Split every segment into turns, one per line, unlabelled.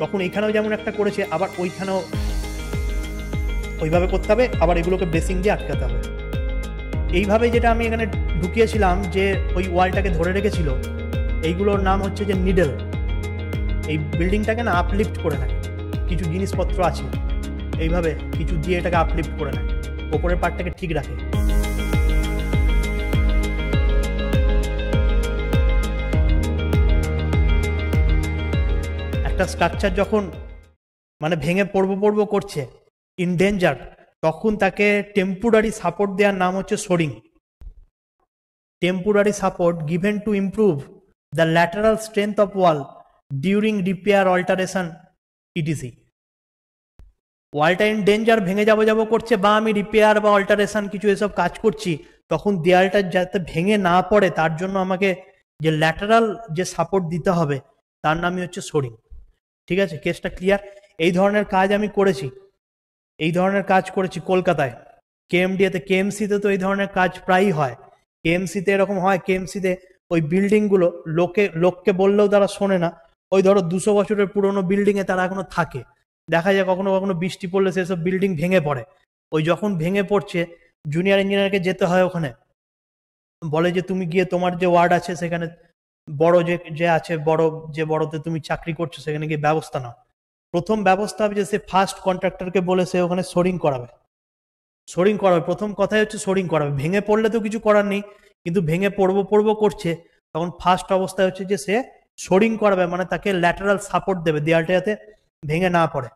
তখন এখানেও যেমন একটা করেছে, আবার ওইখানেও ওইভাবে করতে হবে, আবার এগুলোকে ব্রেসিং দিয়ে আটকাতে হবে। এইভাবে যেটা আমি এখানে ঢুকিয়েছিলাম যে ওই ওয়ালটাকে ধরে রেখেছিল, এইগুলোর নাম হচ্ছে যে নিডল। এই বিল্ডিংটাকে না আপলিফট করে নেয়, কিছু জিনিসপত্র আছে এইভাবে কিছু দিয়ে এটাকে আপলিফট করে নেয়, ওপরের পার্টটাকে ঠিক রাখে। একটা স্ট্রাকচার যখন মানে ভেঙে পড়বো করছে, ইন ডেঞ্জার, তখন তাকে টেম্পোরারি সাপোর্ট দেওয়ার নাম হচ্ছে shoring. Temporary support given to improve the lateral strength of wall during repair, alteration, etc. ওয়ালটা ইন ডেঞ্জার, ভেঙে যাবো করছে, বা আমি রিপেয়ার বা অল্টারেশন কিছু এসব কাজ করছি, তখন দেয়ালটা যাতে ভেঙে না পড়ে তার জন্য আমাকে যে ল্যাটারাল যে সাপোর্ট দিতে হবে তার নামই হচ্ছে শোরিং। ঠিক আছে, কেসটা ক্লিয়ার? এই ধরনের কাজ আমি করেছি, এই ধরনের কাজ করেছি কলকাতায় কেএমডিএতে। কেএমসিতে তো এই ধরনের কাজ প্রায়ই হয়। কেএমসিতে এরকম হয়, কেএমসিতে ওই বিল্ডিংগুলো লোককে বললেও তারা শোনে না। ওই ধরো 200 বছরের পুরনো বিল্ডিংয়ে তারা এখনো থাকে। দেখা যায় কখনো কখনো বৃষ্টি পড়লে সেসব বিল্ডিং ভেঙে পড়ে। ওই যখন ভেঙে পড়ছে, জুনিয়র ইঞ্জিনিয়ারকে যেতে হয় ওখানে, বলে যে তুমি গিয়ে তোমার যে ওয়ার্ড আছে সেখানে বড় যে আছে, যে বড়তে তুমি চাকরি করছো সেখানে গিয়ে ব্যবস্থা নাও। প্রথম ব্যবস্থা হবে যে সে ফার্স্ট কন্ট্রাক্টরকে বলে সে ওখানে শোরিং করাবে। শোরিং করাবে, প্রথম কথাই হচ্ছে শোরিং করাবে। ভেঙে পড়লে তো কিছু করার নেই, কিন্তু ভেঙে পড়বো করছে, তখন ফার্স্ট অবস্থায় হচ্ছে যে সে শোরিং করাবে, মানে তাকে ল্যাটারাল সাপোর্ট দেবে দেয়ালটা যাতে ভেঙে না পড়ে।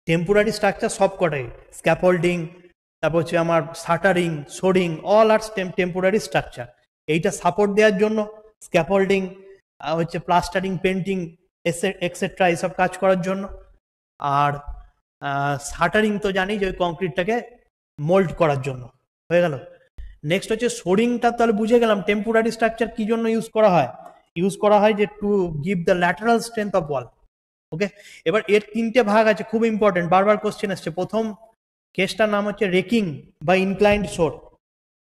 টেম্পোরারি স্ট্রাকচার সব কটাই, স্ক্যাফোল্ডিং, তারপর হচ্ছে আমার শাটারিং, শোরিং, অল আর টেম্পোরারি স্ট্রাকচার। এইটা সাপোর্ট দেওয়ার জন্য স্ক্যাফোল্ডিং হচ্ছে প্লাস্টারিং, পেন্টিং এক্সেট্রা এইসব কাজ করার জন্য। আর শাটারিং তো জানি যে ওই কংক্রিটটাকে মোল্ড করার জন্য। হয়ে গেল। নেক্সট হচ্ছে শোরিংটা, তাহলে বুঝে গেলাম টেম্পোরারি স্ট্রাকচার কি জন্য ইউজ করা হয়। ইউজ করা হয় যে to give the lateral strength of wall. Okay, এবার এর 3টে ভাগ আছে, খুব ইম্পর্টেন্ট, বারবার কোশ্চেন আসছে। প্রথম কেসটার নাম হচ্ছে রেকিং বা ইনক্লাইন্ড শোর।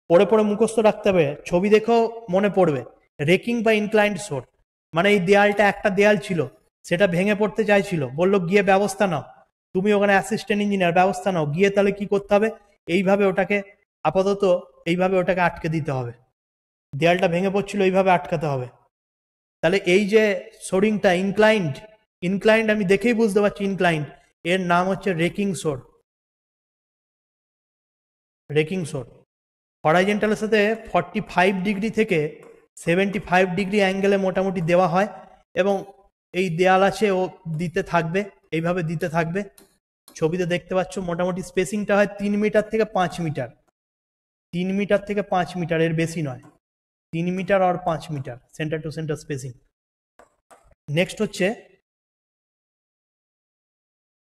পড়ে মুখস্থ রাখতে হবে, ছবি দেখেও মনে পড়বে। রেকিং বা ইনক্লাইন্ড শোর মানে এই দেয়ালটা একটা দেয়াল ছিল, সেটা ভেঙে পড়তে চাইছিল, বললো গিয়ে ব্যবস্থা নাও, তুমি ওখানে অ্যাসিস্ট্যান্ট ইঞ্জিনিয়ার ব্যবস্থা নাও। গিয়ে তাহলে কি করতে হবে, এইভাবে ওটাকে আপাতত এইভাবে ওটাকে আটকে দিতে হবে। দেয়ালটা ভেঙে পড়ছিল, এইভাবে আটকাতে হবে। তাহলে এই যে শোরিংটা ইনক্লাইন্ড আমি দেখেই বুঝতে পারছি ইনক্লাইন্ড, এর নাম হচ্ছে রেকিং শোর। রেকিং শোর হরাইজেন্টালের সাথে 45 ডিগ্রি থেকে 75 ডিগ্রি অ্যাঙ্গেলে মোটামুটি দেওয়া হয়, এবং এই দেয়াল আছে ও দিতে থাকবে, এইভাবে দিতে থাকবে। ছবিতে দেখতে পাচ্ছ মোটামুটি স্পেসিংটা হয় 3 মিটার থেকে 5 মিটার। 3 মিটার থেকে 5 মিটার, এর বেশি নয়। 3 মিটার আর 5 metre centre to centre spacing. Next হচ্ছে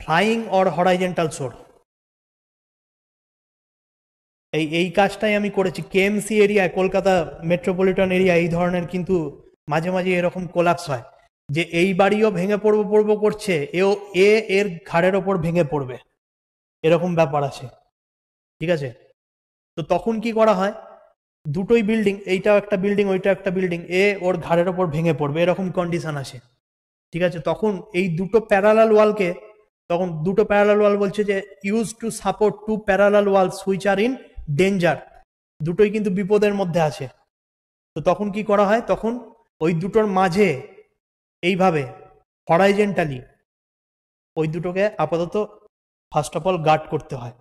ফ্লাইং অর হরাইজেন্টাল শোর। এই কাজটাই আমি করেছি কেএমসি এরিয়ায়, কলকাতা মেট্রোপলিটন এরিয়া। এই ধরনের কিন্তু মাঝে মাঝে এরকম কোলাপস হয় যে এই বাড়িও ভেঙে পড়বো করছে, এর ঘাড়ের ওপর ভেঙে পড়বে, এরকম ব্যাপার আছে। ঠিক আছে, তো তখন কি করা হয়, দুটোই বিল্ডিং, এইটাও একটা বিল্ডিং ওইটাও একটা বিল্ডিং, ওর ঘাড়ের ওপর ভেঙে পড়বে, এরকম কন্ডিশন আছে। ঠিক আছে, তখন এই দুটো প্যারালাল ওয়ালকে, তখন দুটো প্যারালাল ওয়াল বলছে যে use to support two parallel walls which are in danger, দুটোই কিন্তু বিপদের মধ্যে আছে। তো তখন কি করা হয়, তখন ওই দুটোর মাঝে এইভাবে হরাইজেন্টালি ওই দুটোকে আপাতত ফার্স্ট অফ অল গার্ড করতে হয়।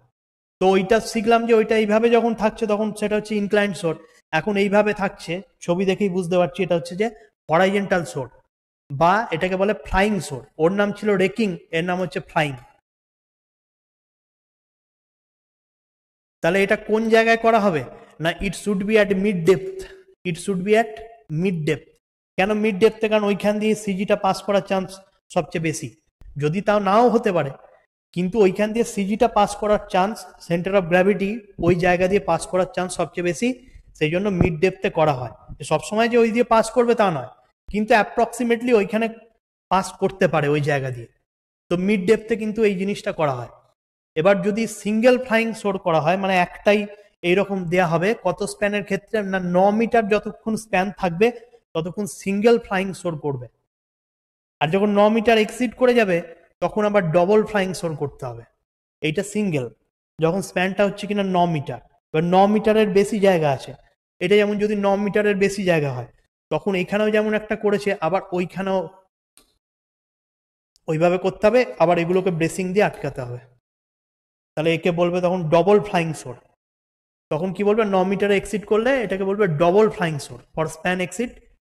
তো ওইটা শিখলাম যে ওইটা এইভাবে যখন থাকছে তখন সেটা হচ্ছে ইনক্লাইন্ড শোর। এখন এইভাবে থাকছে, ছবি দেখেই বুঝতে পারছি এটা হচ্ছে যে হরাইজেন্টাল শোর, বা এটাকে বলে ফ্লাইং শোর। ওর নাম ছিল রেকিং, এর নাম হচ্ছে ফ্লাইং। তাহলে এটা কোন জায়গায় করা হবে না, it should be at mid depth. It should be at mid depth. কেন মিড ডেপথে, কারণ ওইখান দিয়ে সিজিটা পাস করার চান্স সবচেয়ে বেশি। যদি তাও নাও হতে পারে, কিন্তু ওইখান দিয়ে সিজিটা পাস করার চান্স, সেন্টার অফ গ্র্যাভিটি ওই জায়গা দিয়ে পাস করার চান্স সবচেয়ে বেশি। সেই জন্য মিড ডেপথে করা হয়। সবসময় যে ওই দিয়ে পাস করবে তা নয়, কিন্তু অ্যাপ্রক্সিমেটলি ওইখানে পাস করতে পারে ওই জায়গা দিয়ে। তো মিড ডেপথে কিন্তু এই জিনিসটা করা হয়। এবার যদি সিঙ্গেল ফ্লাইং শোর করা হয়, মানে একটাই এইরকম দেয়া হবে, কত স্প্যানের ক্ষেত্রে না 9 মিটার যতক্ষণ স্প্যান থাকবে ততক্ষণ সিঙ্গেল ফ্লাইং শোর করবে। আর যখন 9 মিটার এক্সিড করে যাবে তখন আবার ডবল ফ্লাইং সোর করতে হবে। এইটা সিঙ্গেল, যখন স্প্যানটা হচ্ছে কিনা 9 মিটার। এবার 9 মিটারের বেশি জায়গা আছে, এটা যেমন যদি 9 মিটারের বেশি জায়গা হয় তখন এখানেও যেমন একটা করেছে, আবার ওইখানেও ওইভাবে করতে হবে, আবার এগুলোকে ব্রেসিং দিয়ে আটকাতে হবে। তাহলে একে বলবে তখন ডবল ফ্লাইং সোর। তখন কি বলবে, 9 মিটারে এক্সিড করলে এটাকে বলবে double flying shore for span exceed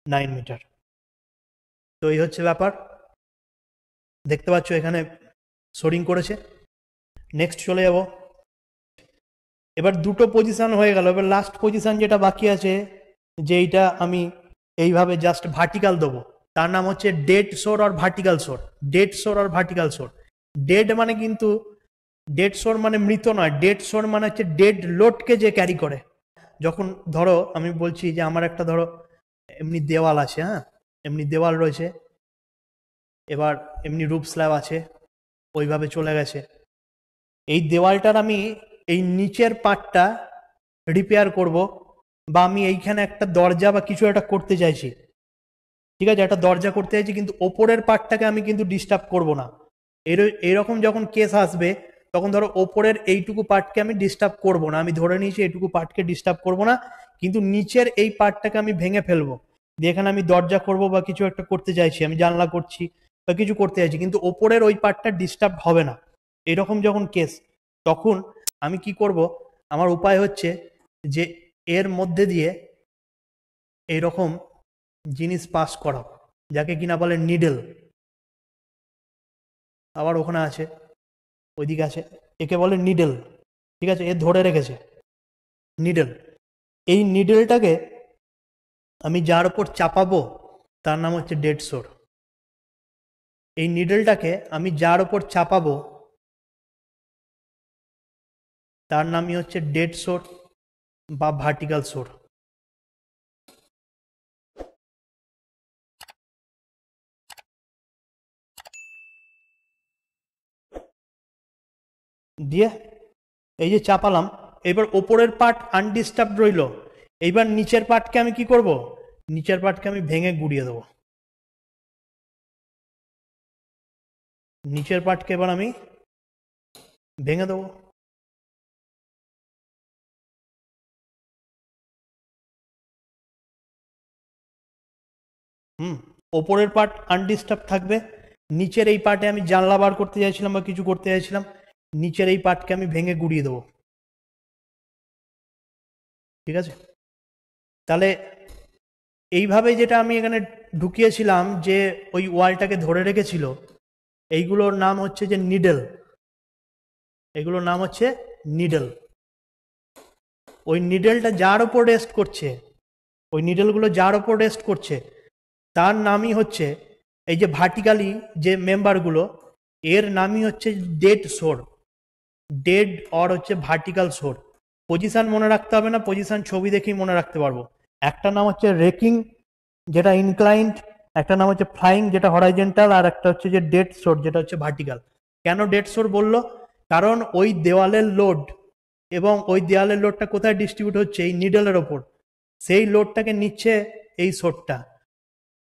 9 metre. তো এই হচ্ছে ব্যাপার, দেখতে পাচ্ছ এখানে সোরিং করেছে। নেক্সট চলে যাব, এবার দুটো পজিশন হয়ে গেল। এবার লাস্ট পজিশন যেটা বাকি আছে, যে এইটা আমি এইভাবে জাস্ট ভার্টিক্যাল দেবো, তার নাম হচ্ছে ডেড সোর আর ভার্টিক্যাল সোর। ডেড সোর আর ভার্টিক্যাল সোর, ডেড মানে কিন্তু ডেড সোর মানে মৃত নয়, ডেড সোর মানে হচ্ছে ডেড লোডকে যে ক্যারি করে। যখন ধরো আমি বলছি যে আমার একটা ধরো এমনি দেওয়াল আছে, হ্যাঁ এমনি দেওয়াল রয়েছে, এবার এমনি রুফ স্ল্যাব আছে, ওইভাবে চলে গেছে। এই দেওয়ালটার আমি এই নিচের পার্টটা রিপেয়ার করব, বা আমি এইখানে একটা দরজা বা কিছু একটা করতে চাইছি, ঠিক আছে, একটা দরজা করতে চাইছি, কিন্তু ওপরের পার্টটাকে আমি কিন্তু ডিস্টার্ব করব না। এরকম যখন কেস আসবে তখন ধরো ওপরের এইটুকু পার্টকে আমি ডিস্টার্ব করব না, আমি ধরে নিয়েছি এইটুকু পার্টকে ডিস্টার্ব করব না, কিন্তু নিচের এই পার্টটাকে আমি ভেঙে ফেলবো, দিয়ে এখানে আমি দরজা করব বা কিছু একটা করতে চাইছি, আমি জানলা করছি বা কিছু করতে চাইছি, কিন্তু ওপরের ওই পার্টটা ডিস্টার্ব হবে না। এরকম যখন কেস, তখন আমি কি করব, আমার উপায় হচ্ছে যে এর মধ্যে দিয়ে এইরকম জিনিস পাস করা, যাকে কিনা বলে নিডেল। আবার ওখানে আছে, ওইদিকে আছে, একে বলে নিডেল, ঠিক আছে, এ ধরে রেখেছে নিডেল। এই নিডেলটাকে আমি যার উপর চাপাবো তার নাম হচ্ছে ডেড সোর। এই নিডেলটাকে আমি যার উপর চাপাবো তার নামই হচ্ছে ডেড সোর বা ভার্টিক্যাল সোর। দিয়ে এই যে চাপালাম, এবার ওপরের পার্ট আনডিস্টার্ব রইল, এইবার নিচের পার্টকে আমি কি করব, নিচের পার্টকে আমি ভেঙে গুড়িয়ে দেবো। নিচের পার্টকে এবার আমি ভেঙে দেবো। ওপরের পার্ট আনডিস্টার্ব থাকবে, নিচের এই পার্টে আমি জানলা বার করতে চাইছিলাম বা কিছু করতে চাইছিলাম, নিচের এই পার্টকে আমি ভেঙে গুড়িয়ে দেবো, ঠিক আছে। তাহলে এইভাবে যেটা আমি এখানে ঢুকিয়েছিলাম যে ওই ওয়ালটাকে ধরে রেখেছিল, এইগুলোর নাম হচ্ছে যে নিডেল, এগুলোর নাম হচ্ছে নিডেল। ওই নিডেলটা যার ওপর রেস্ট করছে, ওই নিডেলগুলো যার ওপর রেস্ট করছে তার নামই হচ্ছে, এই যে ভার্টিক্যালি যে মেম্বারগুলো, এর নামই হচ্ছে ডেড সোর, ডেড অর হচ্ছে ভার্টিক্যাল সোর। পজিশন মনে রাখতে হবে না, পজিশন ছবি দেখেই মনে রাখতে পারবো। একটা নাম হচ্ছে রেকিং যেটা ইনক্লাইন্ড, একটা নাম হচ্ছে ফ্লাইং যেটা হরাইজেন্টাল, আর একটা হচ্ছে যে ডেড সোর যেটা হচ্ছে ভার্টিক্যাল। কেন ডেড সোর বললো, কারণ ওই দেওয়ালের লোড এবং ওই দেওয়ালের লোডটা কোথায় ডিস্ট্রিবিউট হচ্ছে, এই নিডেলের ওপর, সেই লোডটাকে নিচ্ছে এই সোরটা,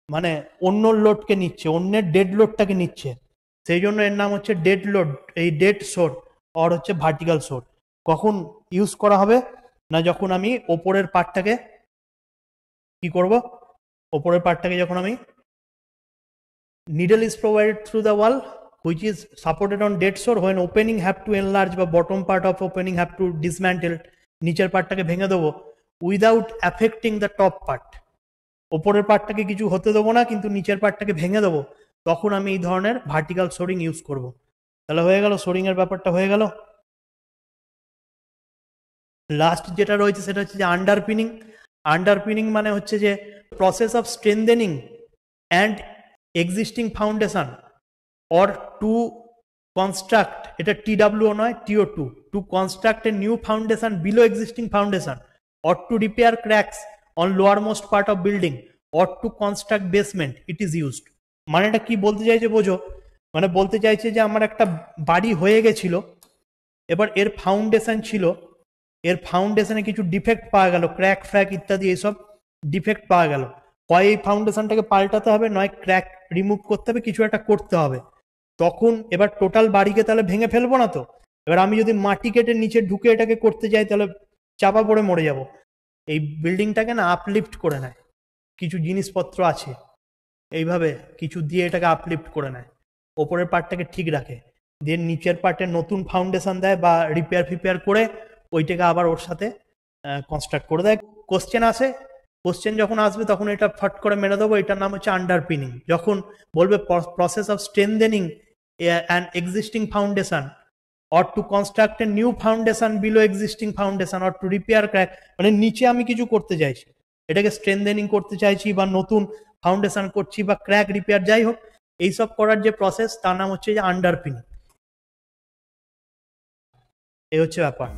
মানে অন্য লোডকে নিচ্ছে, অন্যের ডেড লোডটাকে নিচ্ছে, সেই জন্য এর নাম হচ্ছে ডেড লোড, এই ডেড সোর আর হচ্ছে ভার্টিক্যাল সোর। কখন ইউজ করা হবে না, যখন আমি ওপরের পার্টটাকে কি করব, ওপরের পার্টটাকে যখন আমি needle is provided through the wall which is supported on dead shore when opening have to enlarge বা bottom part of opening have to dismantle, নিচের পার্টটাকে ভেঙে দেবো without affecting the top part. ওপরের পার্টটাকে কিছু হতে দেবো না, কিন্তু নিচের পার্টটাকে ভেঙে দেবো, তখন আমি এই ধরনের ভার্টিক্যাল সোরিং ইউজ করব। তাহলে হয়ে গেল, সোরিং এর ব্যাপারটা হয়ে গেল। লাস্ট যেটা রয়েছে সেটা হচ্ছে যে আন্ডারপিনিং। আন্ডারপিনিং মানে হচ্ছে যে process of স্ট্রেনদেনিং and existing foundation or two construct, এটা TWO নয় TO2, two construct a new foundation below existing foundation or to repair cracks on lower most part of building or two construct basement it is used. মানে এটা কি বলতে চাইছে বোঝো, মানে বলতে চাইছে যে আমার একটা বাড়ি হয়ে গেছিল, এবার এর ফাউন্ডেশন ছিল, এর ফাউন্ডেশনে কিছু ডিফেক্ট পাওয়া গেল, ক্র্যাক ফ্র্যাক ইত্যাদি এইসব ডিফেক্ট পাওয়া গেল, হয় এই ফাউন্ডেশনটাকে পাল্টাতে হবে, নয় ক্র্যাক রিমুভ করতে হবে, কিছু একটা করতে হবে। তখন এবার টোটাল বাড়িকে তাহলে ভেঙে ফেলবো না তো? এবার আমি যদি মাটি কেটে নিচে ঢুকে এটাকে করতে যাই তাহলে চাপা পড়ে মরে যাব। এই বিল্ডিংটাকে না আপলিফট করে নেয়, কিছু জিনিসপত্র আছে এইভাবে কিছু দিয়ে এটাকে আপলিফট করে নেয়, ওপরের পার্টটাকে ঠিক রাখে, দিয়ে নিচের পার্টে নতুন ফাউন্ডেশন দেয় বা রিপেয়ার ফিপেয়ার করে ওইটাকে আবার ওর সাথে কনস্ট্রাক্ট করে দেয়। কোশ্চেন যখন আসবে তখন এটা ফট করে মেরে দেবো, এটার নাম হচ্ছে আন্ডারপিনিং। যখন বলবে process of strengthening an existing foundation or to construct a new foundation below existing foundation or to repair crack, মানে নিচে আমি কিছু করতে চাইছি, এটাকে স্ট্রেনথেনিং করতে চাইছি বা নতুন ফাউন্ডেশন করছি বা ক্র্যাক রিপেয়ার, যাই হোক এইসব করার যে প্রসেস তার নাম হচ্ছে যে আন্ডারপিনিং। এই হচ্ছে ব্যাপার।